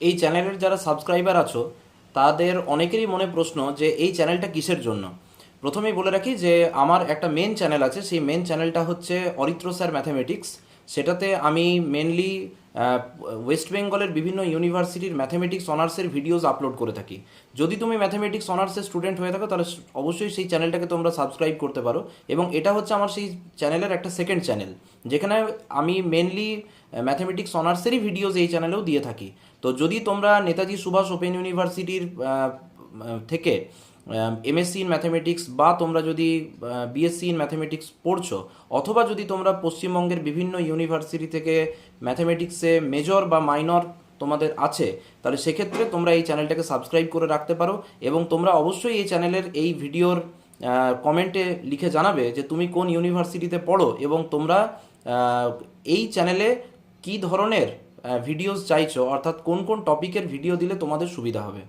এই চ্যানেলের যারা সাবস্ক্রাইবার আছো তাদের অনেকেরই মনে প্রশ্ন যে এই চ্যানেলটা কিসের জন্য। প্রথমেই বলে রাখি যে আমার একটা মেন চ্যানেল আছে, সেই মেন চ্যানেলটা হচ্ছে অরিত্র স্যার ম্যাথামেটিক্স। সেটাতে আমি মেনলি ওয়েস্ট বেঙ্গলের বিভিন্ন ইউনিভার্সিটির ম্যাথামেটিক্স অনার্সের ভিডিওস আপলোড করে থাকি। যদি তুমি ম্যাথামেটিক্স অনার্সের স্টুডেন্ট হয়ে থাকো তাহলে অবশ্যই সেই চ্যানেলটাকে তোমরা সাবস্ক্রাইব করতে পারো। এবং এটা হচ্ছে আমার সেই চ্যানেলের একটা সেকেন্ড চ্যানেল, যেখানে আমি মেনলি ম্যাথামেটিক্স অনার্সেরই ভিডিওস এই চ্যানেলেও দিয়ে থাকি। তো যদি তোমরা নেতাজি সুভাষ ওপেন ইউনিভার্সিটির থেকে এমএসসি ইন ম্যাথামেটিক্স, বা তোমরা যদি বিএসসি ইন ম্যাথামেটিক্স পড়ছো, অথবা যদি তোমরা পশ্চিমবঙ্গের বিভিন্ন ইউনিভার্সিটি থেকে ম্যাথামেটিক্সে মেজর বা মাইনর তোমাদের আছে, তাহলে সেক্ষেত্রে তোমরা এই চ্যানেলটাকে সাবস্ক্রাইব করে রাখতে পারো। এবং তোমরা অবশ্যই এই চ্যানেলের এই ভিডিওর কমেন্টে লিখে জানাবে যে তুমি কোন ইউনিভার্সিটিতে পড়ো এবং তোমরা এই চ্যানেলে কী ধরনের ভিডিওস চাইছো, অর্থাৎ কোন কোন টপিকের ভিডিও দিলে তোমাদের সুবিধা হবে।